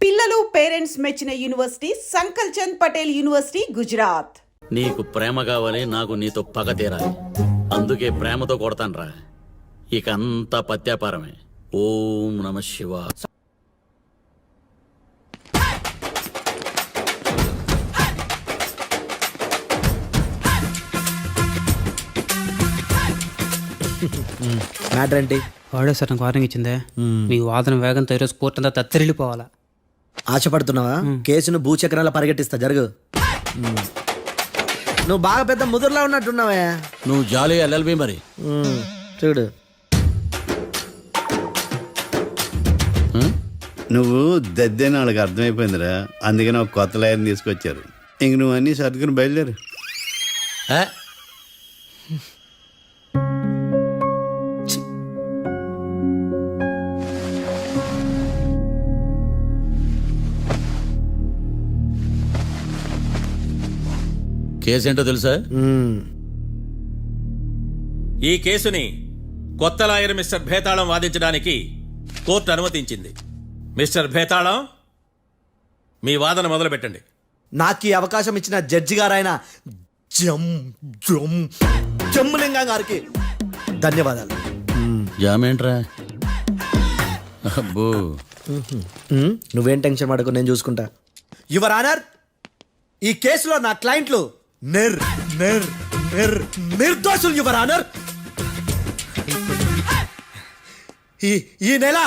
పిల్లలు పేరెంట్స్ మెచ్చిన university సంకల్ Chand Patel university Gujarat. నీకు ప్రేమ కావాలి, నాకు నీతో పగ తీరాలి. అందుకే ప్రేమతో కొడతాన్రా. ఇక అంతా పత్యాపారమే. ఓం నమ శివ. మ్యాటర్ ఏంటి? వాడే సార్ నాకు వార్నింగ్ ఇచ్చిందే. మీ వాదన వేగంతో ఈరోజు కోర్టు అంతా తత్తరిల్లిపోవాలా. ఆశపడుతున్నావా? కేసును భూచక్రాల పరిగెట్టిస్తా, జరుగు. నువ్వు బాగా పెద్ద ముదురులా ఉన్నట్టున్నావే. నువ్వు జాలి ఎల్ఎల్బి మరి. చూడు, నువ్వు దద్దేని వాళ్ళకి అర్థమైపోయిందిరా. అందుకని ఒక కొత్త లాయర్ని తీసుకొచ్చారు. ఇంక నువ్వు అన్నీ సర్దుకుని బయలుదేరు. కేసేంటో తెలుసా? ఈ కేసుని కొత్త లాయర్ మిస్టర్ భేతాళం వాదించడానికి కోర్టు అనుమతించింది. మిస్టర్ భేతాళం, మీ వాదన మొదలు పెట్టండి. నాకు ఈ అవకాశం ఇచ్చిన జడ్జి గారైన జమ్ములింగం గారికి ధన్యవాదాలు. జామేంట్రా? అబ్బో, నువ్వేం టెన్షన్ పడకు, నేను చూసుకుంటా. యువర్ ఆనర్, ఈ కేసులో నా క్లయింట్లు నిర్దోషులు యువర్ ఆనర్. ఈ నెల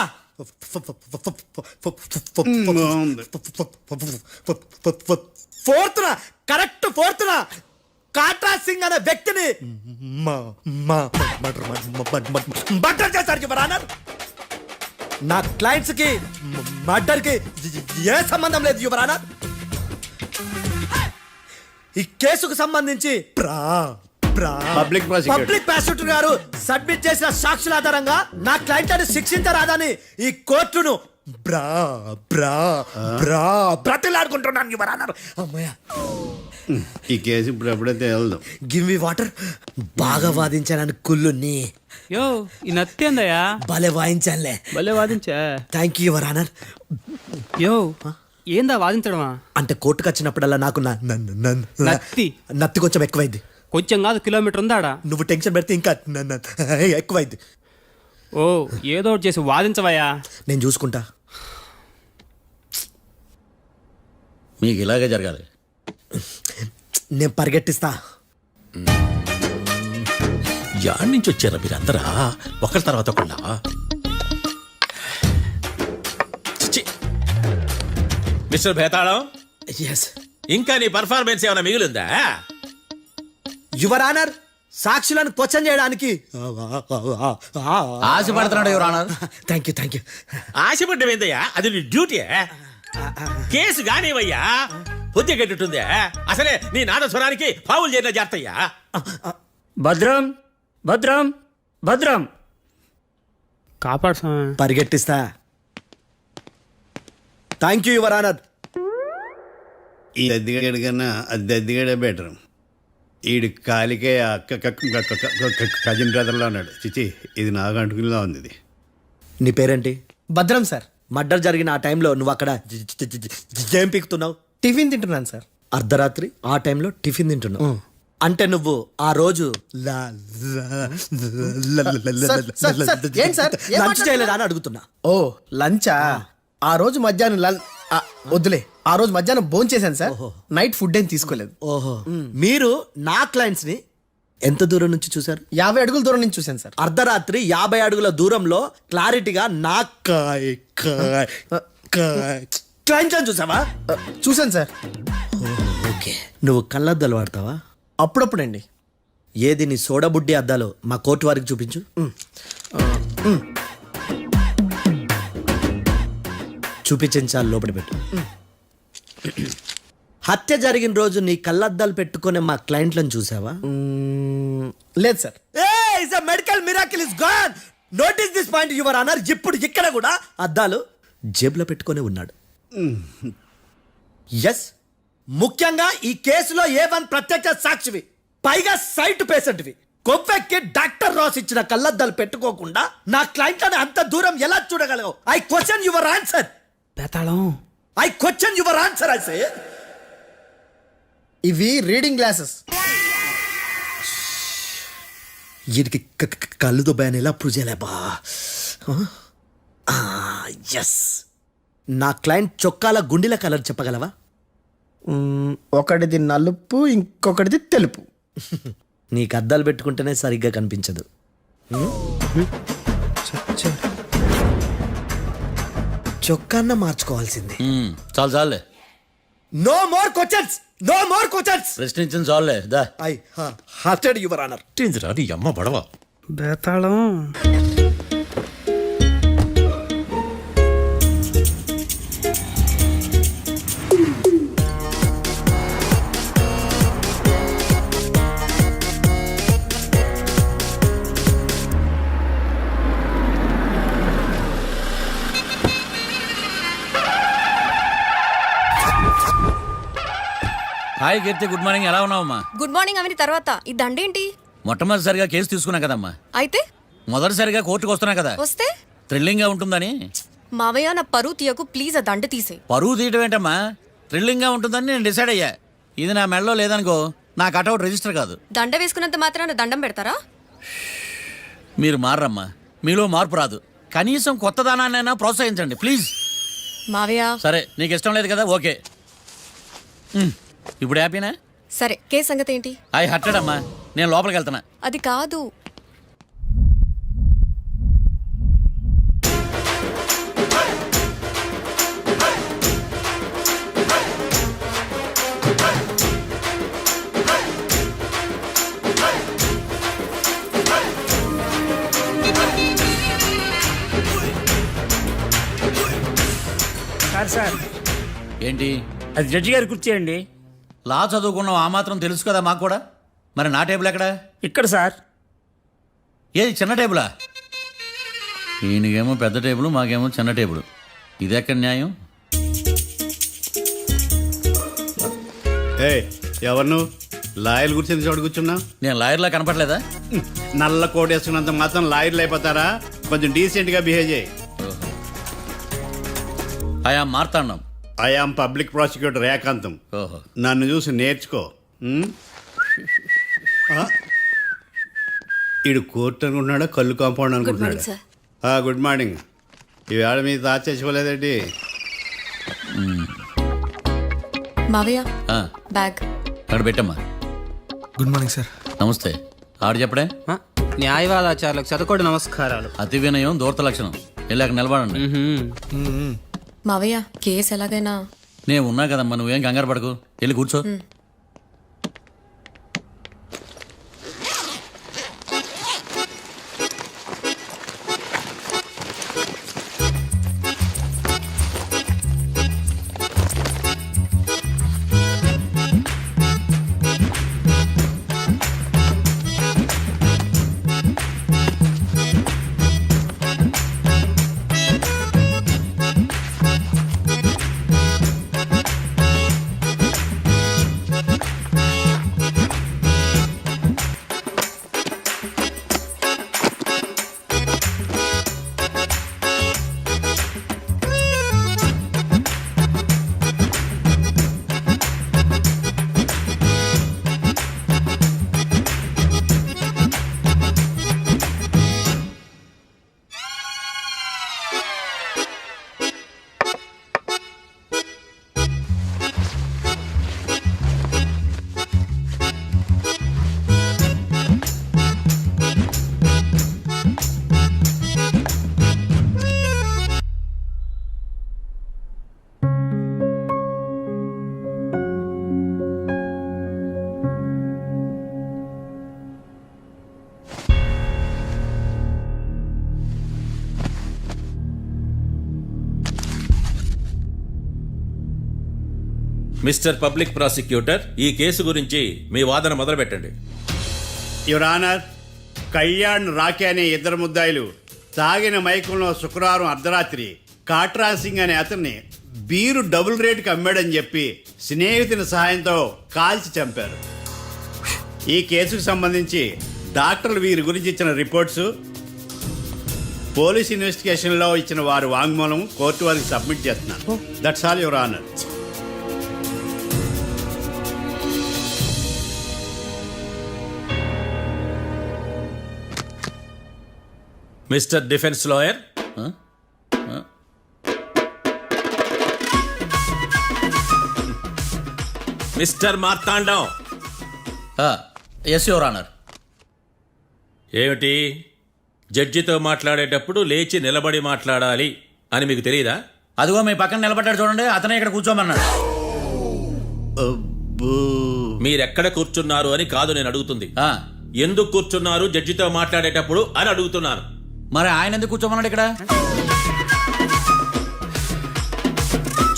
కరెక్ట్ ఫోర్త్న కాట్రా సింగ్ అనే వ్యక్తిని మర్డర్ చేశారు యువర్ ఆనర్. నా క్లయింట్స్ కి మర్డర్ కి ఏ సంబంధం లేదు యువర్ ఆనర్. ఈ కేసుకు సంబంధించి పబ్లిక్ ప్రాసిక్యూటర్ గారు సబ్మిట్ చేసిన సాక్షుల ఆధారంగా నా క్లయింట్ అని శిక్షించరాదని ఈ కోర్టును బ్రతిలాడుకుంటున్నాను యువర్ ఆనర్. అమ్మయ్య, ఈ కేసు ఇప్పుడు ఎప్పుడైతే వెళ్దాం. Give me water. బాగా వాదించానని కుళ్ళుని యో ఈ నత్తేందయ్యా, భలే వాయించానులే. భలే వాదించా. Thank you your honour. యో ఏందా వాదించడమా? అంటే కోర్టుకు వచ్చినప్పుడల్లా నాకు నత్తి కొంచెం ఎక్కువైంది. కొంచెం కాదు, కిలోమీటర్ ఉందాడా. నువ్వు టెన్షన్ పెడితే ఇంకా ఎక్కువైంది. ఓ ఏదో ఒకటి చేసి వాదించవయ్యా. నేను చూసుకుంటా. మీకు ఇలాగే జరగాలి. నేను పరిగెట్టిస్తా. యాడ్ నుంచి వచ్చారా మీరందరా ఒకరి తర్వాత ఒకళ్ళ? మిస్టర్ భేతాళం, ఎస్ ఇంకా నీ పర్ఫార్మెన్స్ ఏమైనా మిగిలిందా? యువర్ ఆనర్, సాక్షులను క్వశ్చన్ చేయడానికి ఆశపడుతున్నాడు యువర్ ఆనర్. Thank you. ఆశపడ్డం ఏందయ్యా? అది నీ డ్యూటీ. కేసు గానివయ్యా, బుద్ధి గట్టుందే. అసలే నీ నాదస్వరానికి పావులు చేరిన జాగ్రత్తయ్యా. భద్రం భద్రం భద్రం. కాపాడు స్వామి. పరిగెట్టిస్తా. Thank you your honour. ఈ దద్దిగాడి కన్నా అది దద్దిగాడే బెటర్. ఈడు కాలికే కజిన్ బ్రదర్లో ఉన్నాడు. చిచి, ఇది నాకు అంటుకునిలా ఉంది. ఇది నీ పేరేంటి? భద్రం సార్. మర్డర్ జరిగిన ఆ టైంలో నువ్వు అక్కడ ఏం పీకుతున్నావు? టిఫిన్ తింటున్నాను సార్. అర్ధరాత్రి ఆ టైంలో టిఫిన్ తింటున్నావు అంటే నువ్వు ఆ రోజు ఏం సార్ లంచ్ చేయలేదా అని అడుగుతున్నా. ఓ లంచా? ఆ రోజు మధ్యాహ్నం వద్దులే, ఆ రోజు మధ్యాహ్నం భోంచేశాను సార్. నైట్ ఫుడ్ ఏం తీసుకోలేదు. ఓహో, మీరు నా క్లయింట్స్ ని ఎంత దూరం నుంచి చూసారు? 50 అడుగుల దూరం నుంచి చూశాను సార్. అర్ధరాత్రి 50 అడుగుల దూరంలో క్లారిటీగా నా క్లయింట్స్ అని చూసావా? చూశాను సార్. ఓకే, నువ్వు కళ్ళద్దాలు వాడతావా? అప్పుడప్పుడండి. ఏది నీ సోడబుడ్డి అద్దాలు మా కోర్టు వారికి చూపించు. చూపించాలి, లోపల పెట్టు. హత్య జరిగిన రోజు నీ కళ్ళద్దాలు పెట్టుకునే మా క్లయింట్లను చూసావా? లేదు sir. Medical miracle is gone. Notice this point your honour. ఇప్పుడు ఇక్కడ కూడా అద్దాలు జేబులో పెట్టుకొని ఉన్నాడు. ఎస్, ముఖ్యంగా ఈ కేసులో A1 ప్రత్యక్ష సాక్షివి, పైగా సైట్ పేషెంట్వి. కొవ్వెక్కి డాక్టర్ రాస్ ఇచ్చిన కళ్ళద్దాలు పెట్టుకోకుండా నా క్లయింట్ అని అంత దూరం ఎలా చూడగలవు? I question your answer. బేతాళం I question your answer. I say ఇవి రీడింగ్ గ్లాసెస్. వీటికి కళ్ళుతో భయాన్ని ఎలా ప్రూవ్ చేయలేబా? ఎస్, నా క్లయింట్ చొక్కాల గుండెల కలర్ చెప్పగలవా? ఒకటిది నలుపు, ఇంకొకటిది తెలుపు. నీకు అద్దాలు పెట్టుకుంటేనే సరిగ్గా కనిపించదు. చొక్కాన్న మార్చుకోవాల్సింది. చాలు చాలులే, no more questions, no more questions. ప్రశ్నించిన చాలులే దా. I hearted your honour. నీ అమ్మ బడవ. బేతాళం. Hi Keerthi, good morning. ఎలా ఉన్నావమ్మా? గుడ్ మార్నింగ్ అవని తర్వాత ఈ దండేంటి? మొట్టమొదటిసారిగా కేసు తీసుకున్నా కదమ్మా. అయితే మొదటిసారిగా కోర్టుకు వస్తున్నా కదా, వస్తే థ్రిల్లింగ్ గా ఉంటుందని. మావయ్య నా పరువు తీయకు ప్లీజ్, ఆ దండ తీసే. పరువు తీయటం ఏంటమ్మా, థ్రిల్లింగ్ గా ఉంటుందని నేను డిసైడ్ అయ్యా. ఇది నా మెడలో లేదనుకో, నా కటౌట్ రిజిస్టర్ కాదు. దండ వేసుకున్నంత మాత్రాన దండం పెడతారా? మీరు మారమ్మా, మీలో మార్పు రాదు. కనీసం కొత్త దానాన్నైనా ప్రోత్సహించండి ప్లీజ్. మావయ్య సరే, నీకు ఇష్టం లేదు కదా, ఓకే. ఇప్పుడు హ్యాపీనా? సరే, కేసు సంగతి ఏంటి? ఐ హర్టెడ్ అమ్మా, నేను లోపలికి వెళ్తున్నా. అది కాదు. సార్ ఏంటి? అది జడ్జి గారి కుర్చీ అండి. లా చదువుకున్నావు, ఆ మాత్రం తెలుసు కదా మాకు కూడా. మరి నా టేబుల్ ఎక్కడ? ఇక్కడ సార్. ఏది చిన్న టేబులా? ఈయనకేమో పెద్ద టేబుల్, మాకేమో చిన్న టేబుల్. ఇది ఎక్కడ న్యాయం? ఏ ఎవరు నువ్వు? లాయర్లు కూర్చొని చోటు కూర్చున్నా? నేను లాయర్లా కనపడలేదా? నల్ల కోట్ వేసుకున్నంత మాత్రం లాయర్లు అయిపోతారా? కొంచెం డీసెంట్గా బిహేవ్ చేయి. ఆయా Martandam. I am public prosecutor Ekantam. ఓహో, నన్ను చూసి నేర్చుకో. ఈడు కోర్టు అనుకుంటున్నాడా, కళ్ళు కాంపౌండ్ అనుకుంటున్నాడా? Morning, sir. Good morning. ఈవేళ మీద దాచేసుకోలేదండి. మావయ్య ఆ, బ్యాగ్. అక్కడ పెట్టమ్మా. Good morning sir. నమస్తే. ఆడు చెప్పడే. ఆ, న్యాయవాదాచారులకు చదువుకోండి నమస్కారాలు. అతి వినయం దూరత లక్షణం. వెళ్ళాక నిలబడండి. మావయ్య కేసు ఎలాగైనా. నేను ఉన్నా కదమ్మా, నువ్వేం కంగారు పడకు. వెళ్ళి కూర్చో. మిస్టర్ పబ్లిక్ ప్రాసిక్యూటర్, ఈ కేసు గురించి మీ వాదన మొదలు పెట్టండి. యువర్ ఆనర్, కళ్యాణ్ రాకే అనే ఇద్దరు ముద్దాయిలు తాగిన మైకంలో శుక్రవారం అర్ధరాత్రి కాట్రా సింగ్ అనే అతన్ని బీరు డబుల్ రేటుకి అమ్మాడని చెప్పి స్నేహితుని సహాయంతో కాల్చి చంపారు. ఈ కేసుకు సంబంధించి డాక్టర్లు వీరి గురించి ఇచ్చిన రిపోర్ట్స్ పోలీస్ ఇన్వెస్టిగేషన్ లో ఇచ్చిన వారి వాంగ్మూలం కోర్టు వారికి సబ్మిట్ చేస్తున్నాను. That's all your honour. Mister defence lawyer, mister Martandam. Yes your honour. ఏమిటి, జడ్జితో మాట్లాడేటప్పుడు లేచి నిలబడి మాట్లాడాలి అని మీకు తెలియదా? అదిగో మీ పక్కన నిలబడ్డాడు చూడండి, అతనే ఇక్కడ కూర్చోమన్నాడు. మీరెక్కడ కూర్చున్నారు అని కాదు నేను అడుగుతుంది. ఎందుకు కూర్చున్నారు జడ్జితో మాట్లాడేటప్పుడు అని అడుగుతున్నాను. మరి ఆయన ఎందుకు కూర్చోమన్నాడు ఇక్కడ?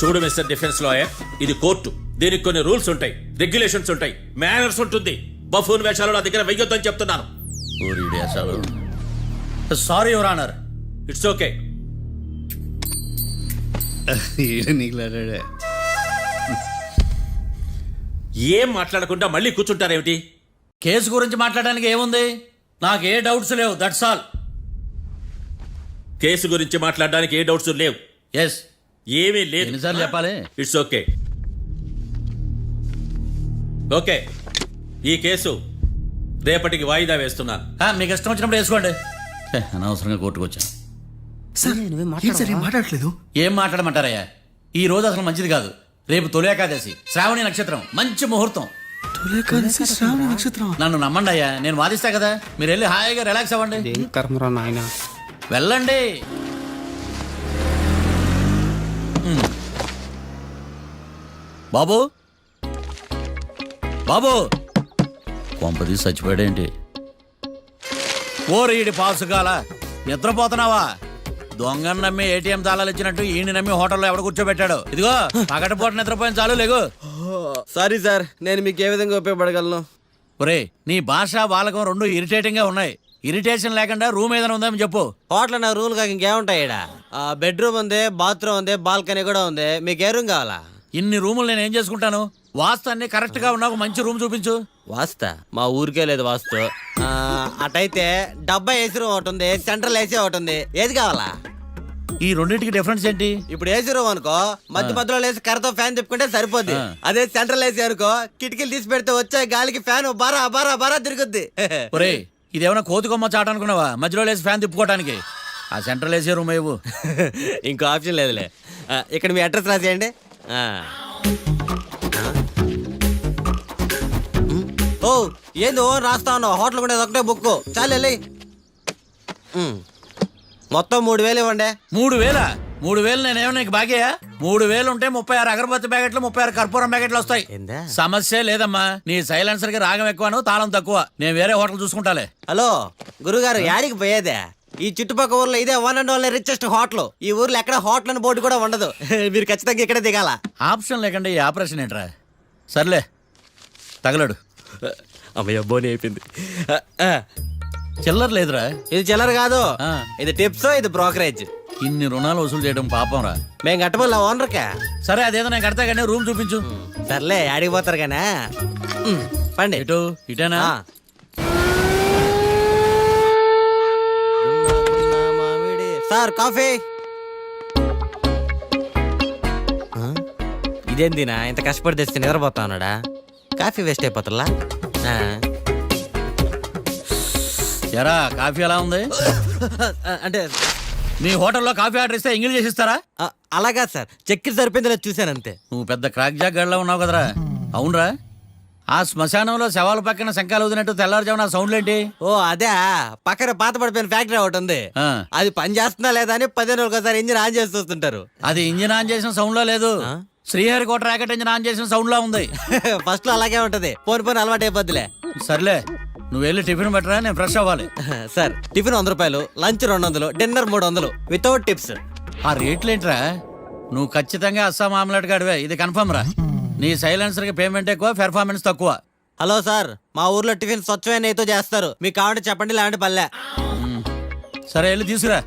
చూడు మిస్టర్ డిఫెన్స్ లాయర్, ఇది కోర్టు. దీనికి కొన్ని రూల్స్ ఉంటాయి, రెగ్యులేషన్స్ ఉంటాయి, మేనర్స్ ఉంటుంది. బఫూన్ వేషాలు నా దగ్గర వెయ్యొద్దని చెప్తున్నాను. Sorry your honour. It's okay. ఏం మాట్లాడకుండా మళ్ళీ కూర్చుంటారేమిటి? కేసు గురించి మాట్లాడడానికి ఏముంది? నాకు ఏ డౌట్స్ లేవు, దట్స్ ఆల్. కేసు గురించి మాట్లాడడానికి ఏ డౌట్స్ లేవు? ఎస్. ఏమీ లేదు. ఎన్నిసార్లు చెప్పాలి? It's okay. ఓకే, ఈ కేసు రేపటికి వాయిదా వేస్తున్నాను. మీకు ఇష్టం వచ్చినప్పుడు వేసుకోండి. అనవసరంగా కోర్టుకు వచ్చాను. మాట్లాడట్లేదు. ఏం మాట్లాడమంటారయ్యా? ఈ రోజు అసలు మంచిది కాదు. రేపు తొలి ఏకాదశి, శ్రావణి నక్షత్రం, మంచి ముహూర్తం. నన్ను నమ్మండి అయ్యా, నేను వాదిస్తా కదా. మీరు వెళ్ళి హాయిగా రిలాక్స్ అవ్వండి. ఏం కర్మరా నాయన. వెళ్ళండి. బాబు, బాబు, కొంపది చచ్చిపోయాడేంటి? ఓరీడి పాసుగాల, నిద్రపోతున్నావా? దొంగను నమ్మి ఏటీఎం తాళాలు ఇచ్చినట్టు ఈయన నమ్మి హోటల్లో ఎవడ కూర్చోబెట్టాడు. ఇదిగో పగటిపూట నిద్రపోయిన చాలు, లేగు. సారీ సార్, నేను మీకు ఏ విధంగా ఉపయోగపడగలను? ఒరే, నీ భాష వాలకం రెండు ఇరిటేటింగ్ గా ఉన్నాయి. ఇరిటేషన్ లేకుండా రూమ్ ఏదైనా ఉందని చెప్పు. హోటల్ నా రూల్ కాక ఇంకేముంటాయి? బెడ్రూమ్ ఉంది, బాత్రూమ్ ఉంది, బాల్కనీ కూడా ఉంది. మీకు ఏ రూమ్ కావాలా? ఇన్ని రూములు నేను ఏం చేసుకుంటాను? వాస్తు అన్ని కరెక్ట్ గా ఉన్నా ఒక మంచి రూమ్ చూపించు. వాస్తా మా ఊరికే లేదు వాస్తు. అటైతే డబ్బా ఏసీ రూమ్ ఒకటి ఉంది, సెంట్రల్ ఏసీ ఒకటి ఉంది. ఏది కావాలా? ఈ రెండింటికి డిఫరెన్స్ ఏంటి? ఇప్పుడు ఏసీ రూమ్ అనుకో, మధ్య మధ్యలో లేసి కర్రతో ఫ్యాన్ తిప్పుకుంటే సరిపోద్ది. అదే సెంట్రల్ ఏసీ అనుకో, కిటికీలు తీసి పెడితే వచ్చే గాలికి ఫ్యాన్ బారా బారా బారా తిరుగుద్ది. ఒరే, ఇదేమన్నా కోతి కొమ్మ చాట అనుకున్నావా? మధ్యలో లేసి ఫ్యాన్ తిప్పుకోవడానికి. ఆ సెంట్రల్ ఏసీ రూమ్ ఏవు. ఇంకో ఆప్షన్ లేదులే. ఇక్కడ మీ అడ్రస్ రాసేయండి. ఓ ఏంది ఓ రాస్తా ఉన్నావు? హోటల్ కూడా ఒకటే బుక్ చాలు వెళ్ళి. మొత్తం 3,000 ఇవ్వండి. 3,000? 3,000 నేనేమన్నా నీకు బాగేయా? 3,000 ఉంటే 36 అగరబత్తి ప్యాకెట్లు, 36 కర్పూరం ప్యాకెట్లు వస్తాయి. ఏందా? సమస్య లేదమ్మా. నీ సైలెన్సర్ కి రాగం ఎక్కువను, తాళం తక్కువ. నేను వేరే హోటల్ చూసుకుంటాలే. హలో గురుగారు, యాడికి పోయేదే? ఈ చుట్టుపక్కల ఊర్లో ఇదే one and only richest hotel. ఈ ఊర్లో ఎక్కడ హోటల్ అని బోర్డు కూడా ఉండదు. మీరు ఖచ్చితంగా ఇక్కడే దిగాల. ఆప్షన్ లేకుండా ఈ ఆపరేషన్ ఏంట్రా? సర్లే, తగలడు. అమ్మయ్య, బోని అయిపోయింది. చిల్లర లేదురా. ఇది చిల్లర కాదు, ఆ. ఇది టిప్స్, ఇది బ్రోకరేజ్. ఇన్ని రుణాలు వసూలు చేయడం పాపం రా. మేము కట్టబోలే ఓనర్కే. సరే, అదేదో నేను కడతా కానీ రూమ్ చూపించు. సర్లే, యాడికి పోతారు కానీ పండి. ఇటు ఇటేనా? Sir coffee. ఇదేందినా ఇంత కష్టపడి తెస్తే నిద్రపోతా ఉన్నాడా? కాఫీ వేస్ట్ అయిపోతుందా? ఎరా, కాఫీ ఎలా ఉంది? అంటే మీ హోటల్లో కాఫీ ఆర్డర్ ఇస్తే ఎంగిల్ చేసి ఇస్తారా? అలాగా సార్, చక్కెర సరిపోయింది లేదు చూశాను అంతే. నువ్వు పెద్ద క్రాక్ జాక్ గడ్లా ఉన్నావు కదరా. అవునరా, ఆ శ్మశానంలో శవాల పక్కన శంఖాలు వదినట్టు తెల్లారుజామున సౌండ్లు ఏంటి? ఓ అదే, పక్కన పాత పడిపోయిన ఫ్యాక్టరీ ఒకటి ఉంది. ఆ. అది పని చేస్తుందా లేదా అని 10 రోజులు ఒకసారి ఇంజిన్ ఆన్ చేసి చూస్తుంటారు. అది ఇంజిన్ ఆన్ చేసిన సౌండ్ లో లేదు, శ్రీహరికోట రాకెట్ ఇంజిన్ ఆన్ చేసిన సౌండ్ లా ఉంది. ఫస్ట్ లో అలాగే ఉంటది, పోని అలవాటు అయిపోద్దిలే. సర్లే, నువ్వు వెళ్ళి టిఫిన్ పెట్టరా, నేను ఫ్రెష్ అవ్వాలి. సార్ టిఫిన్ 100 రూపాయలు, లంచ్ 200, డిన్నర్ 300 వితౌట్ టిప్స్. ఆ రేట్లేంట్రా? నువ్వు ఖచ్చితంగా అస్సాం ఆమ్లెట్ గాడివే, ఇది కన్ఫర్మ్ రా. నీ సైలెన్సర్ కి పేమెంట్ ఎక్కువ, పెర్ఫార్మెన్స్ తక్కువ. హలో సార్, మా ఊర్లో టిఫిన్ స్వచ్ఛమైన నెయ్యితో చేస్తారు. మీకు కావాలంటే చెప్పండి, లేదంటే పల్లె. సరే, వెళ్ళి తీసుకురా.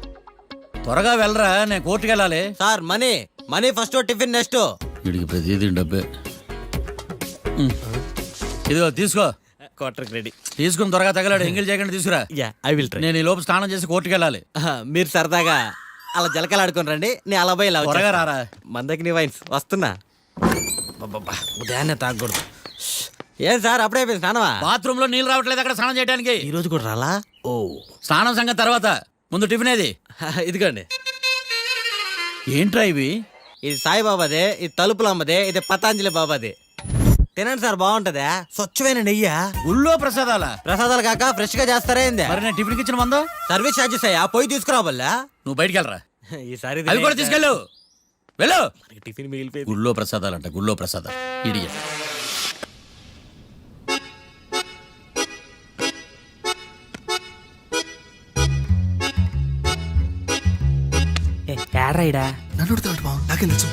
త్వరగా వెళ్ళరా, నేను కోర్టుకి వెళ్ళాలి. Sir money money first, tiffin next. వీడికి ప్రతిదీ డబ్బే. ఇదిగో తీసుకో. Quarter ready. తీసుకుని త్వరగా తగలాడు ఎంగిల్ చేయకుండా తీసుకురా. Yeah I will try. నేను ఈ లోపు స్నానం చేసి కోర్టుకి వెళ్ళాలి. మీరు సరదాగా అలా జలకలు ఆడుకొని రండి, నేను అలా పోయి ఇలా త్వరగా రారా. మందకి నీ వైన్స్ వస్తున్నా. ఉదయాన్నే తాగకూడదు. ఏం సార్ అప్పుడే అయిపోయింది స్నానమా? బాత్రూమ్ లో నీళ్ళు రావట్లేదు అక్కడ స్నానం చేయడానికి. ఈ రోజు కూడా రాలా? ఓ స్నానం సంగతి తర్వాత, ముందు టిఫిన్ ఏది? ఇదిగోండి. ఏంట్రా ఇవి? ఇది సాయిబాబాదే, ఇది తలుపుల అమ్మదే, ఇది పతాంజలి బాబాదే. తినండి సార్, బాగుంటదా? స్వచ్ఛమైన నెయ్యా. గుళ్ళో ప్రసాదాలా? ప్రసాదాలు కాక ఫ్రెష్ గా చేస్తారా ఏంది? మరి నేను టిఫిన్కి ఇచ్చిన మందో సర్వీస్ ఛార్జెస్ అయ్యా, పోయి తీసుకురావాలా? నువ్వు బయటికి వెళ్ళరా. ఈసారి అవి కూడా తీసుకెళ్ళు. వెళ్ళు. టిఫిన్ మిగిలిపోయింది. గుళ్ళో ప్రసాదాలంట, గుళ్ళో ప్రసాదాలు. ఇడియ ఏడ్రాయిడా నన్ను అడుగుతాడు బావ, నాకేం తెలుసు?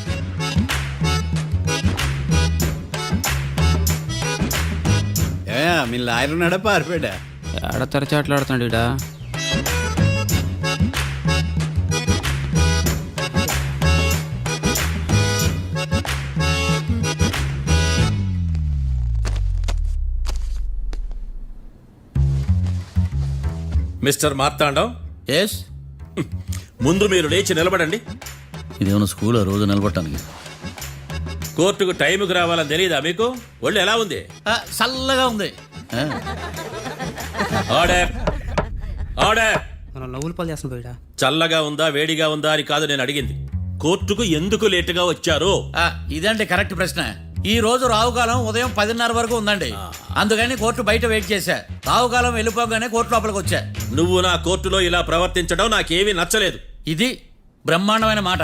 మీ లాయర్ ఉన్నాడా పారిపోయాడా? ఏడ తెరచాట్లాడుతున్నాడు ఇడా. Mister Martandam, yes. ముందు మీరు లేచి నిలబడండి. ఇదేమన్నా స్కూల్ రోజు నిలబడటానికి? కోర్టుకు టైంకి రావాలని తెలియదా మీకు? ఒళ్ళు ఎలా ఉంది? చల్లగా ఉంది. Order order. మనం నవ్వులు పాలు చేస్తున్నాం ఇడా. చల్లగా ఉందా వేడిగా ఉందా అని కాదు నేను అడిగింది. కోర్టుకు ఎందుకు లేటుగా వచ్చారు? ఇదండి కరెక్ట్ ప్రశ్న. ఈ రోజు రావుకాలం ఉదయం 10:30 వరకు ఉందండి. అందుకని కోర్టు బయట వెయిట్ చేశా. రావుకాలం వెళ్ళిపోగానే కోర్టు లోపలికి వచ్చా. నువ్వు నా కోర్టులో ఇలా ప్రవర్తించడం నాకేమీ నచ్చలేదు. ఇది బ్రహ్మాండమైన మాట.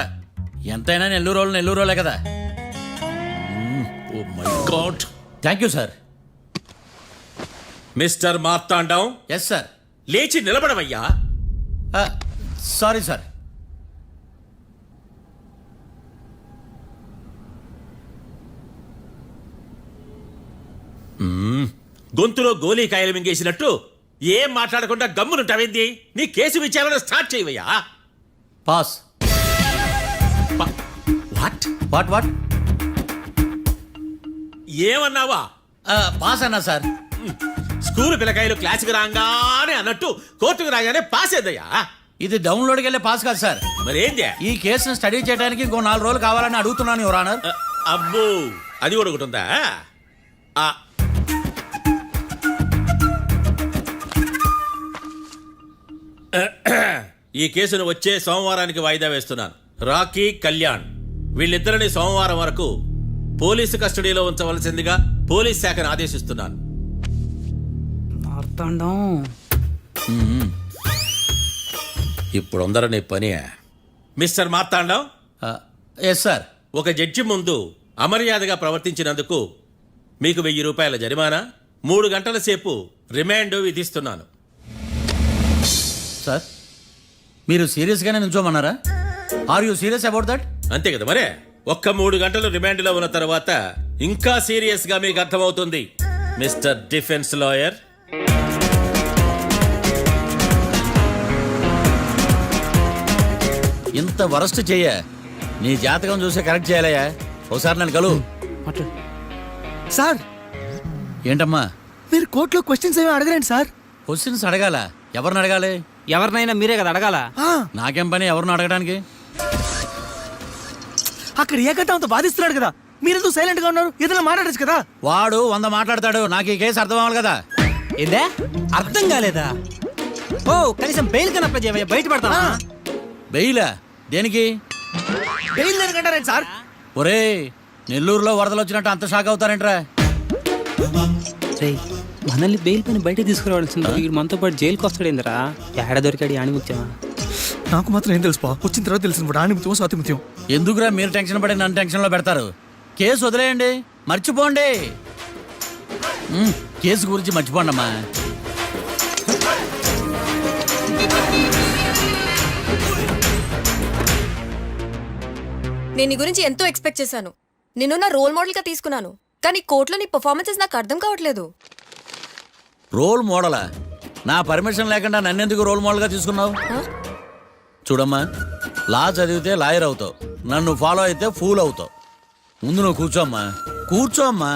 ఎంతైనా నెల్లూరులే కదా. Oh my god. Thank you sir. Mister Martandam, yes sir. లేచి నిలబడవయ్యా. Sorry sir. గొంతులో గోలీకాయలు మింగేసినట్టు ఏం మాట్లాడకుండా గమ్మునుంటావేంది? నీ కేసు విచారణ స్టార్ట్ చేయవయ్యా. పాస్. What what what? ఏమన్నావా? పాస్ అన్నా సార్. స్కూల్ పిల్లకాయలు క్లాసుకు రాగానే అన్నట్టు కోర్టుకు రాగానే పాస్ ఏదయ్యా? ఇది డౌన్లోడ్కి వెళ్ళే పాస్ కాదు సార్. మరేంది? ఈ కేసును స్టడీ చేయడానికి ఇంకో 4 రోజులు కావాలని అడుగుతున్నాను యువర్ ఆనర్. అబ్బో, అది కూడా ఒకటి ఉందా? ఈ కేసును వచ్చే సోమవారానికి వాయిదా వేస్తున్నాను. రాకీ, కళ్యాణ్ వీళ్ళిద్దరిని సోమవారం వరకు పోలీసు కస్టడీలో ఉంచవలసిందిగా పోలీస్ శాఖను ఆదేశిస్తున్నాను. మార్తాండం. ఇప్పుడు అందరూ పని. Mister Martandam, yes sir. ఒక జడ్జి ముందు అమర్యాదగా ప్రవర్తించినందుకు మీకు 1000 రూపాయల జరిమానా, 3 గంటల సేపు రిమాండ్ విధిస్తున్నాను. సార్ మీరు సీరియస్గానే నిల్చోమన్నారా? Are you serious about that? అంతే కదా మరే. ఒక్క 3 గంటలు రిమాండ్లో ఉన్న తర్వాత ఇంకా సీరియస్ గా మీకు అర్థమవుతుంది. మిస్టర్ డిఫెన్స్ లాయర్, ఇంత వరస్ట్ చెయ్య నీ జాతకం చూసి కరెక్ట్ చేయాలయ్యా. ఒకసారి నన్ను కలు. సార్ ఏంటమ్మా? మీరు కోర్టులో క్వశ్చన్స్ ఏమి అడగరండి సార్. క్వశ్చన్స్ అడగాల? ఎవరిని అడగాలి? ఎవరినైనా మీరే కదా అడగాల. నాకేం పని ఎవరిని అడగడానికి? అక్కడ ఏకంటే బాధిస్తున్నాడు కదా, మీరెందుకు సైలెంట్ గా ఉన్నారు? ఏదైనా మాట్లాడచ్చు కదా. వాడు 100 మాట్లాడతాడు. నాకు ఈ కేసు అర్థం అవ్వాలి కదా. ఏందే అర్థం కాలేదా? ఓ కనీసం బెయిల్ కనప్ప చేయవయ్యా, బయట పడతావా? బెయిలా? దేనికి? బెయిల్ దేనికంటారండి సార్? ఒరే, నెల్లూరులో వరదలు వచ్చినట్టు అంత షాక్ అవుతారేంట్రా? మనల్ని బెయిల్ పైన బయట తీసుకురావాల్సింది. వీడు మనతో పాటు జైలుకి వస్తాడేందిరా? ఏడ దొరికాడు ఆణిముత్యమా? నాకు మాత్రం ఏం తెలుసు, వచ్చిన తర్వాత తెలిసిన ఆణిముత్యం స్వాతిముత్యం. ఎందుకురా మీరు టెన్షన్ పడి నన్ను టెన్షన్లో పెడతారు? కేసు వదిలేయండి, మర్చిపోండి. కేసు గురించి మర్చిపోండి అమ్మా. నేను నీ గురించి ఎంతో ఎక్స్పెక్ట్ చేశాను. నిన్ను నా రోల్ మోడల్ గా తీసుకున్నాను. కానీ కోర్టులో నీ పర్ఫార్మెన్సెస్ నాకు అర్థం కావట్లేదు. రోల్ మోడలా? నా పర్మిషన్ లేకుండా నన్నెందుకు రోల్ మోడల్గా తీసుకున్నావు? చూడమ్మా, లా చదివితే లాయర్ అవుతావు, నన్ను ఫాలో అయితే ఫూల్ అవుతావు. ముందు నువ్వు కూర్చోమ్మా.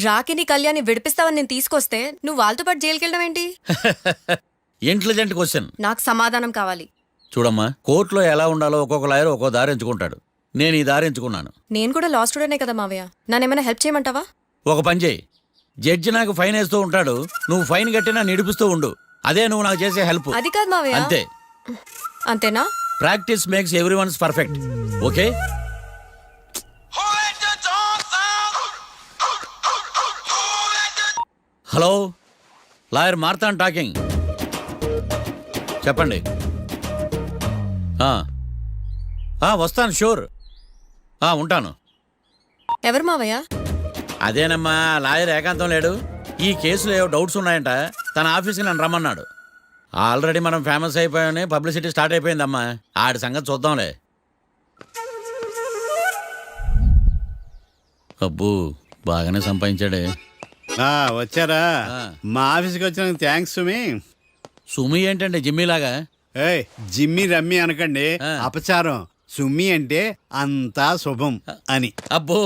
రాకిని కళ్యాణ్ని విడిపిస్తావని నేను తీసుకొస్తే నువ్వు వాళ్ళతో పాటు జైలుకి వెళ్ళడం ఏంటి? Intelligent question. నాకు సమాధానం కావాలి. చూడమ్మా, కోర్టులో ఎలా ఉండాలో ఒక్కొక్క లాయర్ ఒక్కో దారి ఎంచుకుంటాడు. నేను ఈ దారి ఎంచుకున్నాను. నేను కూడా లా స్టూడెంటే కదా మావయ్య, నన్నేమైనా హెల్ప్ చేయమంటావా? ఒక పని చేయి, జడ్జి నాకు ఫైన్ వేస్తూ ఉంటాడు, నువ్వు ఫైన్ కట్టినా నిడిపిస్తూ ఉండు. అదే నువ్వు నాకు చేసే హెల్ప్. అది కాదు మావయ్య. అంతే. అంతేనా? Practice makes every ones perfect. Okay. Hello, lawyer Marthan talking. చెప్పండి. వస్తాను, షూర్. ఉంటాను. ఎవరు మావయ్య? అదేనమ్మా, లాయర్ ఏకాంతం లేడు. ఈ కేసులో ఏవో డౌట్స్ ఉన్నాయంట, తన ఆఫీస్కి నన్ను రమ్మన్నాడు. ఆల్రెడీ మనం ఫేమస్ అయిపోయామని పబ్లిసిటీ స్టార్ట్ అయిపోయిందమ్మా. ఆడి సంగతి చూద్దాంలే. అబ్బో, బాగానే సంపాదించాడే. వచ్చారా? మా ఆఫీస్కి వచ్చినందుకు థ్యాంక్స్ సుమి. సుమి ఏంటండి జిమ్మీలాగా? ఏయ్, జిమ్మి రమ్మి అనకండి, ఆ. అపచారం. సుమి అంటే అంతా శుభం అని. అబ్బో,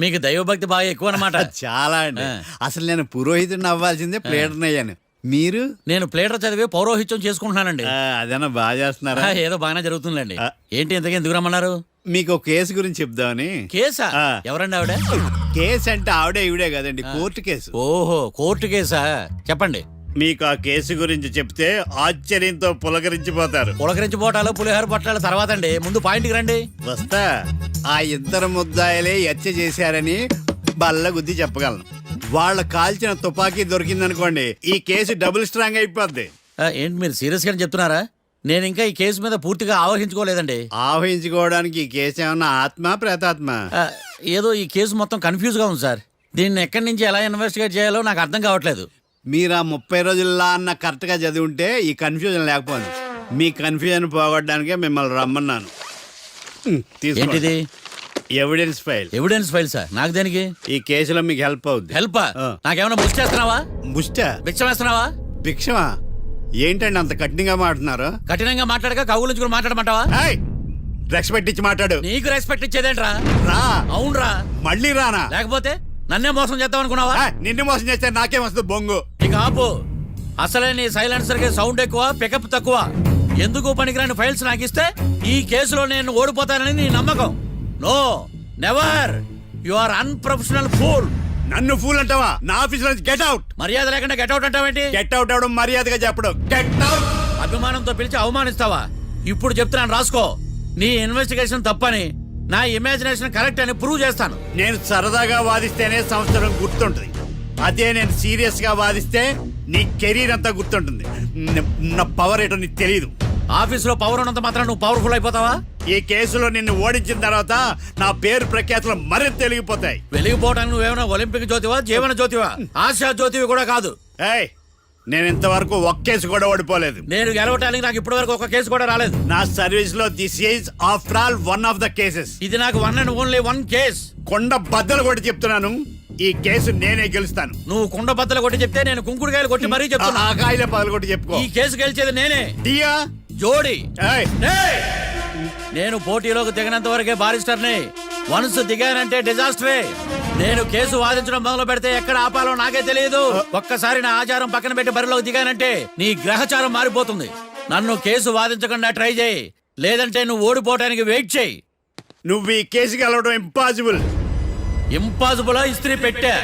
మీకు దైవభక్తి బాగా ఎక్కువ అన్నమాట. చాలా అండి. ఆ. అసలు నేను పురోహితుడిని అవ్వాల్సిందే, ప్లేటర్ని అయ్యాను. మీరు? నేను ప్లేటర్ చదివి పౌరోహిత్యం చేసుకుంటున్నానండి. అదేనా బాగా చేస్తున్నారా? ఏదో బాగానే జరుగుతుందండి. ఆ. ఏంటి ఇంతకీ ఎందుకు రమ్మన్నారు? మీకు ఒక కేసు గురించి చెప్దామని. కేసా? ఆ. ఎవరండి ఆవిడ? కేసు అంటే ఆవిడే ఈవిడే కదండి, కోర్టు కేసు. ఓహో, కోర్టు కేసా? చెప్పండి. మీకు ఆ కేసు గురించి చెప్తే ఆశ్చర్యంతో పులకరించిపోతారు. పులకరించిపోవటాలు పులిహోర పొట్టాలు తర్వాత అండి, ముందు పాయింట్కి రండి. వస్తా. ఆ ఇద్దరు ముద్దాయలే హత్య చేశారని బల్ల గుద్ది చెప్పగలను. వాళ్ళ కాల్చిన తుపాకీ దొరికిందనుకోండి, ఈ కేసు డబుల్ స్ట్రాంగ్ అయిపోద్ది. ఏంటి మీరు సీరియస్ గా చెప్తున్నారా? నేను ఇంకా ఈ కేసు మీద పూర్తిగా ఆవహించుకోలేదండి. ఆవహించుకోవడానికి ఈ కేసు ఏమన్నా ఆత్మ ప్రేతాత్మ? ఏదో ఈ కేసు మొత్తం కన్ఫ్యూజ్ గా ఉంది సార్. దీన్ని ఎక్కడి నుంచి ఎలా ఇన్వెస్టిగేట్ చేయాలో నాకు అర్థం కావట్లేదు. మీరు ఆ 30 రోజుల్లో అన్న కరెక్ట్ గా చదివి ఉంటే ఈ కన్ఫ్యూజన్ లేకపోయింది. మీ కన్ఫ్యూజన్ పోగొట్టడానికే మిమ్మల్ని రమ్మన్నాను. తీసుకోండి. ఏంటిది? Evidence file. Evidence file sir? నాకు దేనికి? ఈ కేసులో మీకు హెల్ప్ అవుద్ది. హెల్ప్? ఆ. నాకేమైనా ముష్టి చేస్తున్నావా? ముష్ట? భిక్షం వేస్తున్నావా? భిక్షమా? ఏంటండి అంత కఠినంగా మాట్లాడుతున్నారు? కఠినంగా మాట్లాడక కవులు మాట్లాడమంటావా? రెస్పెక్ట్ ఇచ్చి మాట్లాడు. నీకు రెస్పెక్ట్ ఇచ్చేదేంట్రా? రా. అవునరా? మళ్ళీ రానా? లేకపోతే నన్నే మోసం చేద్దాం అనుకున్నావా? నిన్ను మోసం చేస్తే నాకేం వస్తుంది బొంగు? ఇక ఆపు. అసలే నీ సైలెన్సర్ కి సౌండ్ ఎక్కువ, పికప్ తక్కువ. ఎందుకు పనికిరాని ఫైల్స్ నాకు ఇస్తే ఈ కేసులో నేను ఓడిపోతానని నీ నమ్మకం. No, never. You are unprofessional fool. నన్ను ఫూల్ అంటావా? నా ఆఫీస్ నుంచి గెట్ అవుట్. మర్యాద లేకుండా గెట్ అవుట్ అంటావేంటి? గెట్ అవుట్ అవడం మర్యాదగా చెప్పడం. Get out. అభిమానంతో పిలిచి అవమానిస్తావా? ఇప్పుడు చెప్తున్నాను, రాసుకో. నీ ఇన్వెస్టిగేషన్ తప్పని, నా ఇమాజినేషన్ కరెక్ట్ అని ప్రూవ్ చేస్తాను. నేను సరదాగా వాదిస్తేనే సంవత్సరం గుర్తుంటుంది. అదే నేను సీరియస్ గా వాదిస్తే నీ కెరీర్ అంతా గుర్తుంటుంది. నా పవర్ ఏంటో నీకు తెలియదు. ఆఫీసులో పవర్ ఉన్నంత మాత్రం నువ్వు పవర్ఫుల్ అయిపోతావా? ఈ కేసులో నిన్ను ఓడించిన తర్వాత నా పేరు ప్రఖ్యాతులు మరింత తెలిగిపోతాయి. వెలిగిపోవడానికి నువ్వేమైనా ఒలింపిక్ జ్యోతివా, జీవన జ్యోతివా? ఆశా జ్యోతివి కూడా కాదు. ఏయ్, నేను ఇంతవరకు ఒక్క కేసు కూడా ఓడిపోలేదు. నేను గెలవటానికి నాకు ఇప్పటి వరకు ఒక కేసు కూడా రాలేదు. నా సర్వీస్ లో this is after all one of the cases. ఇది నాకు one and only one case. కొండ బద్దలు కూడా చెప్తున్నాను, ఈ కేసు నేనే గెలుస్తాను. నువ్వు కుండ బద్దలు కొట్టి చెప్తే నేను కుంకుడుకాయలు కొట్టి మరీ చెప్తున్నా. ఆ కాయల పగలు కూడా చెప్పుకో. ఈ కేసు గెలిచేది నేనే. దియా జోడి. ఏయ్, ఏయ్! నేను పోటీలోకి దిగినంత వరకే బారిస్టర్ని. వన్స్ దిగానంటే డిజాస్టరే. నేను కేసు వాదించడం మొదలు పెడితే ఎక్కడ ఆపాలో నాకే తెలియదు. ఒక్కసారి నా ఆచారం పక్కన పెట్టి బరిలోకి దిగానంటే నీ గ్రహచారం మారిపోతుంది. నన్ను కేసు వాదించకుండా ట్రై చేయి, లేదంటే నువ్వు ఓడిపోవటానికి వెయిట్ చేయి. నువ్వు ఈ కేసు గెలవడం ఇంపాసిబుల్. ఇంపాసిబుల్ ఇస్త్రీ పెట్టా.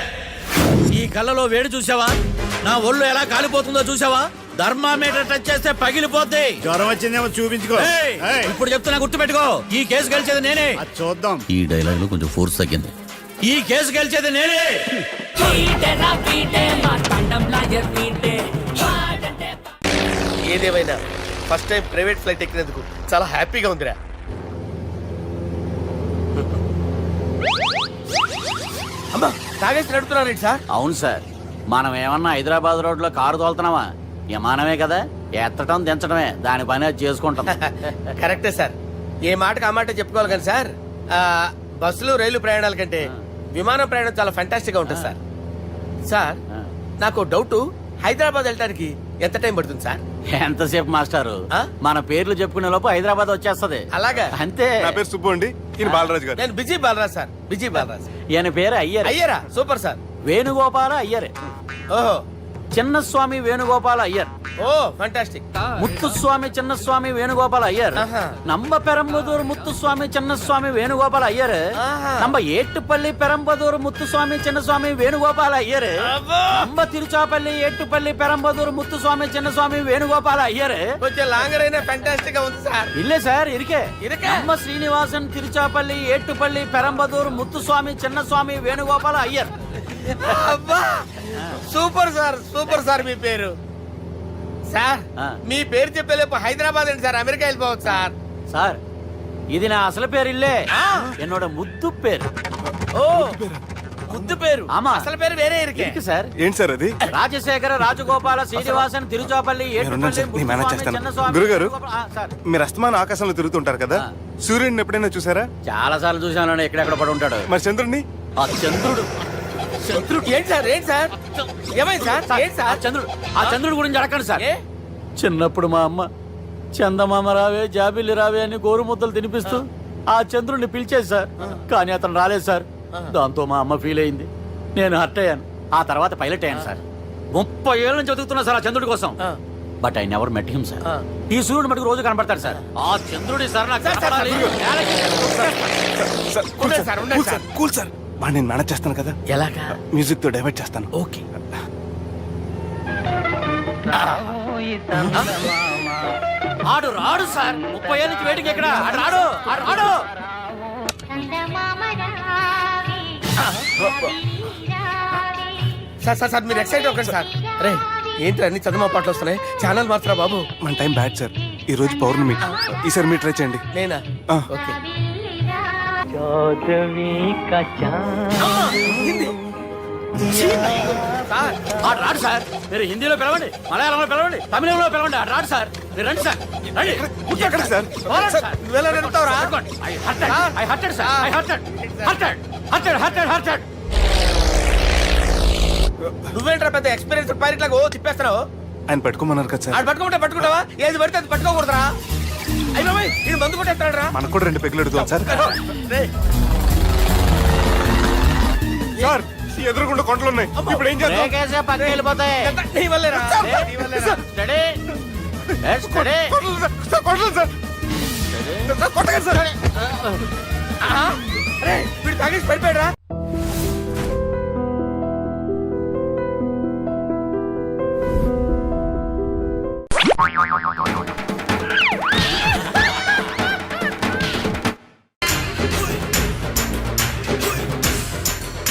ఈ కళ్ళలో వేడి చూసావా? నా ఒళ్ళు ఎలా కాలిపోతుందో చూసావా? థర్మామీటర్ టచ్ చేస్తే పగిలిపోద్ది. జ్వరం వచ్చిందేమో చూపించుకో. ఏయ్! ఏయ్, ఇప్పుడు చెప్తున్నా, గుర్తుపెట్టుకో. ఈ కేసు గెలిచేది నేనే. అది చూద్దాం. ఈ డైలాగ్ లో కొంచెం ఫోర్స్ తగ్గింది. ఈ కేసు గెలిచేది నేనే. ఏదేమైనా ఫస్ట్ టైం ప్రైవేట్ ఫ్లైట్ ఎక్కినందుకు చాలా హ్యాపీగా ఉందిరా. అమ్మా, తాగేసి నడుపుతున్నారండి సార్? అవును సార్. మనం ఏమన్నా హైదరాబాద్ రోడ్ లో కారు తోలుతున్నావా? విమానమే కదా, ఎత్తటం దించడమే దాని పని అది చేసుకుంటాం. కరెక్టే సార్. ఏ మాటకు ఆ మాట చెప్పుకోవాలి కానీ సార్, బస్సులు రైలు ప్రయాణాల కంటే విమానం ప్రయాణం చాలా ఫంటాస్టిక్ గా ఉంటుంది సార్. సార్, నాకు డౌట్, హైదరాబాద్ వెళ్ళడానికి ఎంత టైం పడుతుంది సార్? ఎంతసేపు మాస్టారు, మన పేర్లు చెప్పుకునే లోపు హైదరాబాద్ వచ్చేస్తది. అలాగా? అంతే. నా పేరు సుబ్బు అండి, ఈయన బాలరాజు గారు. నేను busy Balaraj sir. Busy Balaraj. ఈయన పేరు అయ్యర్. అయ్యారా? Super sir. వేణుగోపాల అయ్యర్, ఓహో చిన్నస్వామి వేణుగోపాల అయ్యర్, ఓ ఫంటాస్టిక్. ముత్తుస్వామి చిన్నస్వామి వేణుగోపాల అయ్యర్, ఆహా. నంబ పెరంబదూరు ముత్తుస్వామి చిన్నస్వామి వేణుగోపాల అయ్యర్, ఆహా. నంబ ఏట్టుపల్లి పెరంబదూరు ముత్తుస్వామి చిన్నస్వామి వేణుగోపాల అయ్యర్, అబ్బో. నంబ తిరుచాపల్లి ఏట్టుపల్లి పెరంబదూరు ముత్తుస్వామి చిన్నస్వామి వేణుగోపాల అయ్యర్. కొంచెం లాంగర్ అయినా ఫంటాస్టిక్ గా ఉంది సార్. ఇల్లే సార్ ఇరికే. ఇరికే? నంబ శ్రీనివాసన్ తిరుచాపల్లి ఏట్టుపల్లి పెరంబదూరు ముత్తుస్వామి చిన్నస్వామి వేణుగోపాల అయ్యర్. అబ్బా సూపర్ సార్, సూపర్ సార్. మీ పేరు సార్, ఆ. మీ పేరు చెప్పేలేపు హైదరాబాద్ అండి సార్, అమెరికా వెళ్ళిపోవచ్చు సార్. సార్ ఇది నా అసలు పేరు ఇల్లే, என்னோட ముద్దు పేరు. ఓ ముద్దు పేరు. ఆమా. అసలు పేరు వేరే ఇరికే. ఇరికి సార్. ఏంటి సార్ అది? రాజశేఖర రాజగోపాల శ్రీనివాసన్ తిరుచాపల్లి నేనున్నాను సార్, నేను మేనేజ్ చేస్తాను. గురుగారు, మీరు అస్తమానం ఆకాశంలో తిరుగుతుంటారు కదా, సూర్యుడిని ఎప్పుడైనా చూసారా? చాలా సార్లు చూసాను, ఎక్కడెక్కడ పడి ఉంటాడు. మరి చంద్రుడిని? ఆ చంద్రుడు. ఏంటి సార్, ఏంటి సార్, ఏమైంది సార్, ఏంటి ఆ సార్? చంద్రుడు, ఆ చంద్రుడు గురించి అడగండి సార్. ఏ? చిన్నప్పుడు మా అమ్మ చందమామ రావే జాబిల్లి రావే అని గోరు ముద్దలు తినిపిస్తూ ఆ చంద్రుడిని పిలిచేది సార్, కానీ అతను రాలేదు సార్. దాంతో మా అమ్మ ఫీల్ అయింది, నేను హర్ట్ అయ్యాను. ఆ తర్వాత పైలట్ అయ్యాను సార్. 30 ఏళ్ళ నుంచి చదువుతున్నా సార్ ఆ చంద్రుడి కోసం. But I never met him sir. ఈ సూర్యుడు మటుకు రోజు కనపడతాడు సార్. ఆ చంద్రుడి సార్ నాకు కనపడాలి. Sir, cool sir, cool sir, cool sir. వాడిని నేను మేనేజ్ చేస్తాను కదా, ఎలాగా? మ్యూజిక్ తో డైవర్ట్ చేస్తాను. ఓకే. ఆడు రాడు సార్, 30 ఏళ్ళ నుంచి వెయిటింగ్ ఎక్కడ. ఆడు రాడు, ఆడు రాడు. సార్ సార్ సార్ మీరు ఎక్సైట్ అవ్వకండి సార్. రే ఏంటి అన్ని చదువు పాటలు వస్తున్నాయి, ఛానల్ మాత్రం బాబు. మన టైం బ్యాడ్ సార్, ఈ రోజు పౌర్ణమి. ఈసారి మీరు ట్రై చేయండి. నేనా? ఆ. ఓకే. సార్ ఆడు రాడు సార్. మీరు హిందీలో పిలవండి, మలయాళంలో పిలవండి, తమిళంలో పిలవండి. ఆడు రాడు సార్. మీరు రండి సార్, రండి. ఎక్కడ సార్? పోరాడు సార్. నువ్వెలా నడుపుతావురా? I hurted, sir. I hurted. నువ్వేంట్రా పెద్ద ఎక్స్పీరియన్స్ పైరెట్ లాగా ఓ తిప్పేస్తున్నావు? ఆయన పెట్టుకోమన్నారు కదా సార్. ఆడు పట్టుకుంటావా? ఏది పడితే అది పట్టుకోకూడదురా. అయ్యి బాబాయ్ ఇది మందు కొట్టేస్తాడు రా. మనకు కూడా 2 పెగ్గులు అడుగుతాం సార్. సార్ ఎదురుకుండా కొండలు ఉన్నాయి, ఇప్పుడు ఏం చేద్దాం? బ్రేకేసే పక్కకి వెళ్ళిపోతాయి. నీ వల్లేరా? నీ వల్లేరా? Steady. Yes, steady. Kondalu sir, sir, Kondalu sir. Sir, కొట్టకండి సార్. ఆహా. అరే వీడు తాగేసి పడిపోయాడు రా.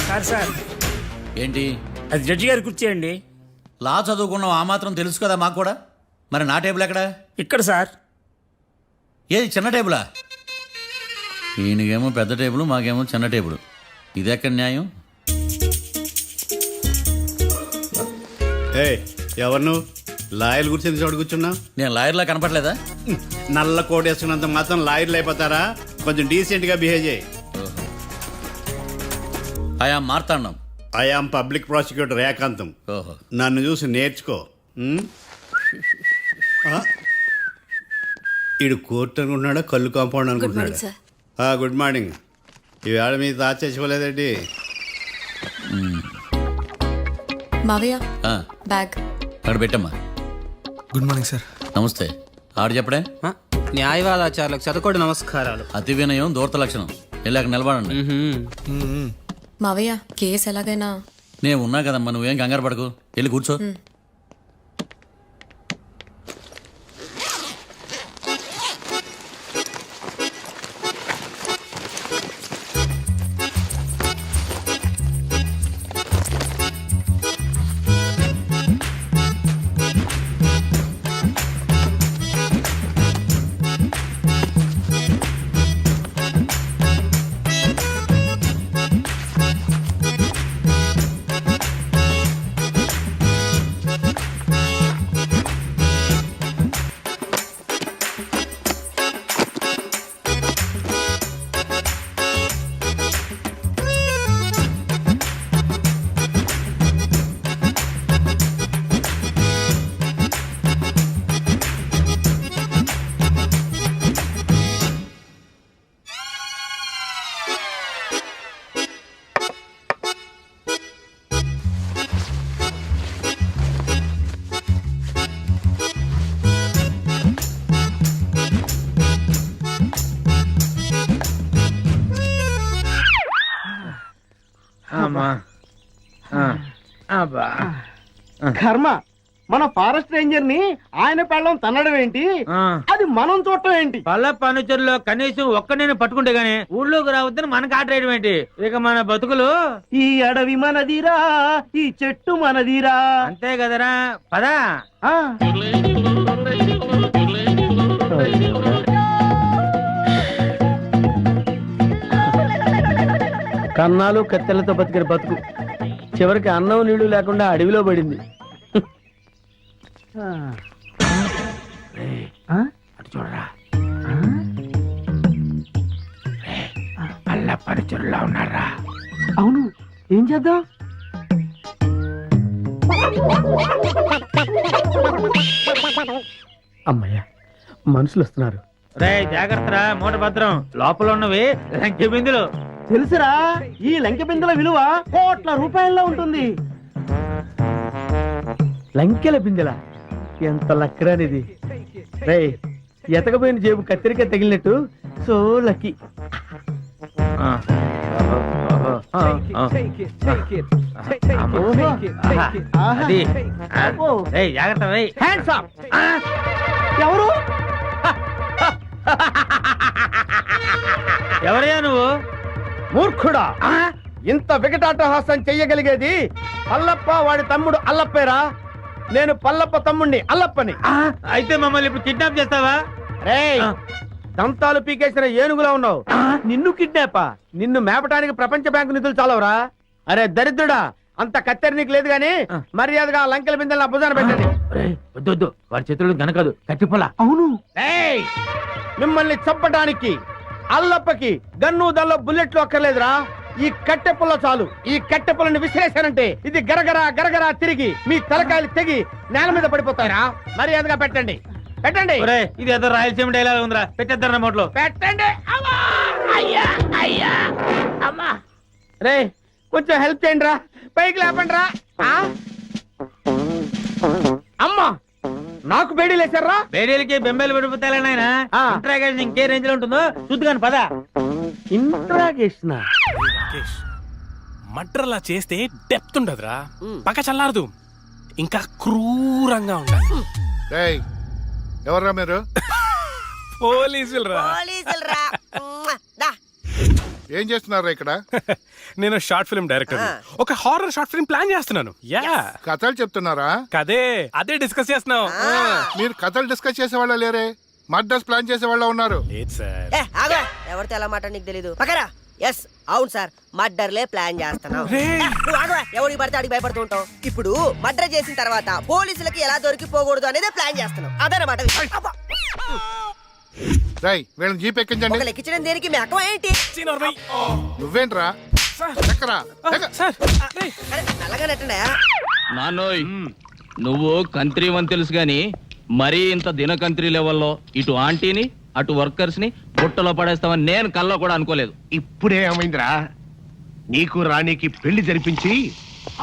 సార్ సార్, ఏంటి అది జడ్జి గారి కుర్చీ అండి. లా చదువుకున్నావు, ఆ మాత్రం తెలుసు కదా మాకు కూడా. మరి నా టేబుల్ ఎక్కడ? ఇక్కడ సార్. ఏది చిన్న టేబులా? ఈయనకేమో పెద్ద టేబుల్, మాకేమో చిన్న టేబుల్. ఇది ఎక్కడ న్యాయం? ఏ ఎవరు నువ్వు? లాయర్ కూర్చొని చోటు కూర్చున్నావు? నేను లాయర్లా కనపడలేదా? నల్ల కోట్ వేసుకున్నంత మాత్రం లాయర్లు అయిపోతారా? కొంచెం డీసెంట్ గా బిహేవ్ చేయి. ఆయా Marthandam. I am public prosecutor Ekantam. ఓహో. నన్ను చూసి నేర్చుకో. ఈడు కోర్టు అనుకుంటున్నాడా, కళ్ళు కాంపౌండ్ అనుకుంటున్నాడా? Good morning. ఈవేళ మీ తాచేసుకోలేదండి. మావయ్య ఆ, బ్యాగ్. అక్కడ పెట్టమ్మా. Good morning sir. నమస్తే. ఆడు చెప్పడే. న్యాయవాదాచారులకు చదువుకోండి నమస్కారాలు. అతి వినయం దూరత లక్షణం. వెళ్ళాక నిలబడండి. మావయ్య కేసు ఎలాగైనా. నేను ఉన్నా కదమ్మా, నువ్వేం కంగారు పడకు. వెళ్ళి కూర్చో. కర్మ మన ఫారెస్ట్ రేంజర్ ని ఆయన పెళ్ళం తన్నడం ఏంటి, అది మనం చూడటం ఏంటి? పల్ల పనుచర్లో కనీసం ఒక్క నేను పట్టుకుంటే గానీ ఊళ్ళోకి రావద్దని మనకు ఆర్డర్ వేయడం ఏంటి? ఇక మన బతుకులు ఈ అడవి మనదిరా, ఈ చెట్టు మనదిరా. అంతే కదరా, పదా. కన్నాలు కత్తెలతో బతికిన బతుకు చివరికి అన్నం నీళ్లు లేకుండా అడవిలో పడింది. అటు చూడరా, అల్ల పరిచరులా ఉన్నారా? అవును, ఏం చేద్దాం? అమ్మయ్యా, మనుషులు వస్తున్నారు. రే జాగ్రత్తరా, మూట భద్రం. లోపల ఉన్నవి లంకె బిందులు. తెలుసురా, ఈ లంకె బిందెల విలువ కోట్ల రూపాయల్లో ఉంటుంది. లంకెల బిందెల ఎంత లక్కరానిది. రే, ఎతకపోయిన జేబు కత్తిరిక తగిలినట్టు. So lucky. జాగ్రత్త. ఎవరు? ఎవరయ్యా నువ్వు? మూర్ఖుడా, ఇంత వికటాటహాసం చెయ్యగలిగేది పల్లప్ప వాడి తమ్ముడు అల్లప్పేరా. నేను పల్లప్ప తమ్ముడిని అల్లప్పని. అయితే మమ్మల్ని ఇప్పుడు కిడ్నాప్ చేస్తావా? రేయ్, దంతాలు పీకేసిన ఏనుగులా ఉన్నావు. నిన్ను కిడ్నాపా? నిన్ను మేపటానికి ప్రపంచ బ్యాంకు నిధులు చాలవరా? అరే దరిద్రుడా, అంత కత్తెర నీకు లేదు గాని మర్యాదగా ఆ లంకెల బిందెలు నా భుజాన పెట్టండి. వద్దు, వాడి చేతులు గనకదు, కట్టిపోలా. అవును, మిమ్మల్ని చంపడానికి అల్లప్పకి గన్ను దల్లో బుల్లెట్లు అక్కర్లేదురా. ఈ కట్టె పుల్ల చాలు. ఈ కట్టె పుల్లని విసిరేశారంటే ఇది గరగరా గరగరా తిరిగి మీ తలకాయలు తెగి నేల మీద పడిపోతారా. మర్యాదగా పెట్టండి, పెట్టండి. ఇది ఏదో రాయలసీమ డైలాగ్ ఉందిరా, పెట్టేద్దారా మోట్లో. పెట్టండి. అమ్మా, రే కొంచెం హెల్ప్ చేయండి రా, పైకి లేపండి రా. అమ్మా, నాకు బేడీలు వేశారా? బేడీలకి బెంబేలు పడిపోతాయి నాయన. ఇంట్రాగేషన్ ఇంకే రేంజ్ లో ఉంటుందో చూద్దుగాని పదా. ఇంట్రాగేషన్ మర్డర్ అలా చేస్తే డెప్త్ ఉండదురా, పక్క చల్లారదు, ఇంకా క్రూరంగా ఉండాలి. ఎవర్రా మీరు? పోలీసులు రా. ఏం చేస్తున్నారా ఇక్కడ? నేను షార్ట్ ఫిల్మ్ డైరెక్టర్, ఒక హారర్ షార్ట్ ఫిల్మ్ ప్లాన్ చేస్తున్నాను. యా, కథలు చెప్తున్నారా? కదే, అదే డిస్కస్ చేస్తున్నాం. మీరు కథలు డిస్కస్ చేసేవాళ్ళ లేరే, మర్డర్స్ ప్లాన్ చేసేవాళ్ళ ఉన్నారు. లేదు సార్. ఎవరితో ఎలా మాట నీకు తెలీదు. పక్కరా. ఎస్, అవును సార్, మర్డర్లే ప్లాన్ చేస్తున్నావు. ఎవరికి పడితే అడిగి భయపడుతూ ఉంటావు. ఇప్పుడు మర్డర్ చేసిన తర్వాత పోలీసులకి ఎలా దొరికిపోకూడదు అనేది ప్లాన్ చేస్తున్నావు. అదనమాట. రై, వీళ్ళని జీప్ ఎక్కించండి. లెక్కించడం దేనికి? మెకం ఏంటి? నువ్వేంట్రా? నల్లగా నెట్టండా? నాన్నోయ్, నువ్వు కంత్రి అని తెలుసు గాని మరీ ఇంత దినకంత్రి లెవెల్లో ఇటు ఆంటీని అటు వర్కర్స్ ని బుట్టలో పడేస్తామని నేను కల్లో కూడా అనుకోలేదు. ఇప్పుడే ఏమైందిరా, నీకు రాణికి పెళ్లి జరిపించి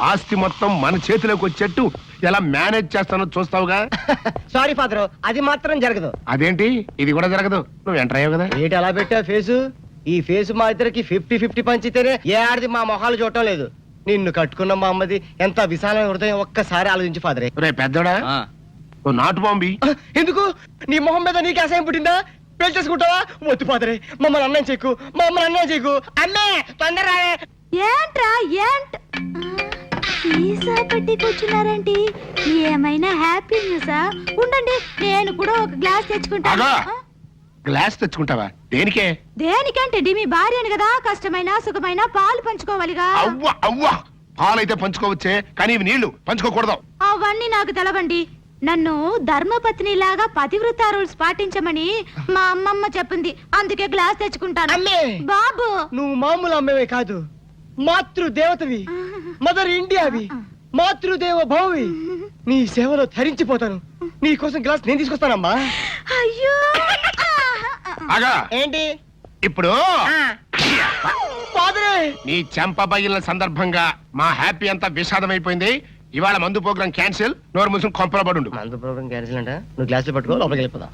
ఆస్తి మొత్తం మన చేతిలోకి వచ్చేట్టు ఎలా మేనేజ్ చేస్తానో చూస్తావుగా. సారీ ఫాదర్, అది మాత్రం జరగదు. అదేంటి, ఇది కూడా జరగదు? నువ్వు ఎంటర్ అయ్యావు కదా. ఏంటి అలా పెట్టా ఫేసు? ఈ ఫేసు మా ఇద్దరికి 50-50 పంచితేనే ఏ ఆడిది మా మొహాలు చూడటం లేదు. నిన్ను కట్టుకున్న మా అమ్మది ఎంత విశాలమైన హృదయం, ఒక్కసారి ఆలోచించి ఫాదరే. రే పెద్దోడా, నాటు బాంబి. ఎందుకు? నీ మొహం మీద నీకు అసహ్యం పుట్టిందా? పెళ్లి చేసుకుంటావా? వద్దు ఫాదరే, మమ్మల్ని అన్నం చెక్కు, మా అమ్మని అన్నం చెక్కు. అన్నే తొందర. ఏంట్రా పెట్టి కూర్చున్నారేంటి? ఏమైనా హ్యాపీ న్యూసా? ఉండండి, నేను కూడా ఒక గ్లాస్ తెచ్చుకుంటాను. గ్లాస్ తెచ్చుకుంటావా? దేనికే? దేనికంటే మీ భార్యని కదా, కష్టమైన సుఖమైన పాలు పంచుకోవాలిగా. అవ్వ అవ్వ, పాలైతే పంచుకోవచ్చే, కానీ ఇవి నీళ్లు పంచుకోకూడదు. అవన్నీ నాకు తెలవండి. నన్ను ధర్మపత్ని లాగా పతివ్రత రూల్స్ పాటించమని మా అమ్మమ్మ చెప్పింది, అందుకే గ్లాస్ తెచ్చుకుంటాను. అమ్మే బాబు, నువ్వు మామూలు అమ్మవే కాదు, మాతృదేవతవి, మదర్ ఇండియావి, మాతృదేవ భౌవి. నీ సేవలో ధరించిపోతాను. నీ కోసం గ్లాస్ నేను తీసుకొస్తానమ్మా. అయ్యో ఏంటి ఇప్పుడు ఫాదరే? నీ చెంప పగిలిన సందర్భంగా మా హ్యాపీ అంతా విషాదమైపోయింది. ఇవాళ మందు ప్రోగ్రాం క్యాన్సిల్. నోరు మూసుకుని కొంపలో పడు. మందు ప్రోగ్రాం క్యాన్సిల్ అంట. నువ్వు గ్లాసులు పట్టుకో, లోపలికి వెళ్ళిపోదా.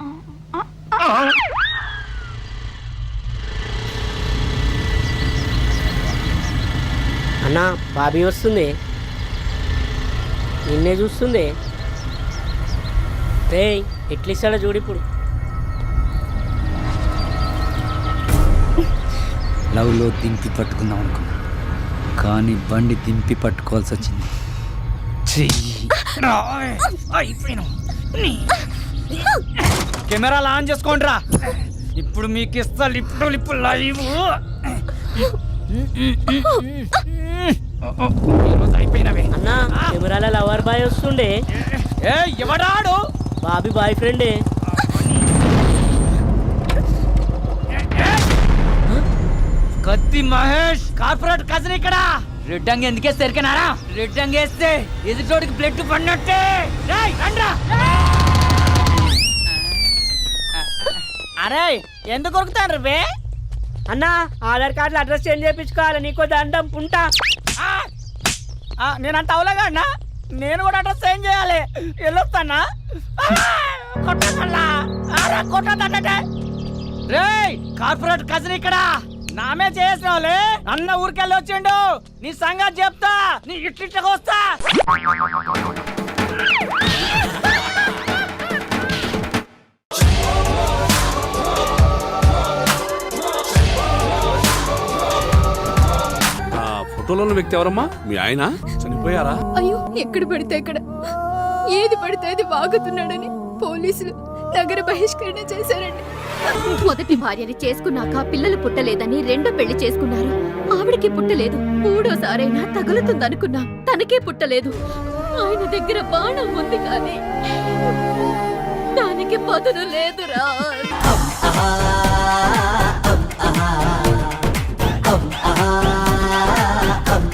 అన్న బాబీ వస్తుంది, నిన్నే చూస్తుంది. రే ఎట్లిస్తాడో చూడు ఇప్పుడు. లవ్లో దింపి పట్టుకుందాం అనుకున్నా, కానీ బండి దింపి పట్టుకోవాల్సి వచ్చింది. కెమెరాలు ఆన్ చేసుకోండి రా, ఇప్పుడు మీకు ఇస్తా లిప్పు లైవ్. అయిపోయినవే అన్న కెమెరాల లవర్ బాయ్ వస్తుండే. ఎవడాడు? బాబీ బాయ్ ఫ్రెండే. కత్తి మహేష్ కార్పొరేట్ కజన్ ఇక్కడ. రెడ్ అంగి ఎందుకేస్తే ఎరికనారా? రెడ్ అంగి వేస్తే ఎదుటోడికి బ్లడ్ పడినట్టే. అరే ఎందుకు కొరుకుతాను రే అన్న? ఆధార్ కార్డులో అడ్రస్ చేంజ్ చేయించుకోవాలి, నీకో దండం పుంటా. నేనంత అవలేగా అన్నా, నేను కూడా అడ్రస్ చేంజ్ చేయాలి. వెళ్ళొస్తానా? కొట్టదంటే రే కార్పొరేట్ కజన్ ఇక్కడ. నామే చేసిన వాళ్ళే అన్న ఊరికెళ్ళి వచ్చిండు. నీ సంగతి చెప్తా, నీ ఇట్లిట్లకి వస్తా. ఫోటోలో ఉన్న వ్యక్తి ఎవరమ్మా? మీ ఆయన చనిపోయారా? అయ్యో ఎక్కడ పడితే అక్కడ ఏది పడితే అది వాగుతున్నాడని పోలీసులు నగర బహిష్కరణ చేశారండి. మొదటి భార్యని చేసుకున్నాక పిల్లలు పుట్టలేదని రెండో పెళ్లి చేసుకున్నారు. ఆవిడకి పుట్టలేదు. మూడోసారైనా తగులుతుందనుకున్నా, తనకే పుట్టలేదు. ఆయన దగ్గర బాణం ఉంది కానీ దానికి పదును లేదురా.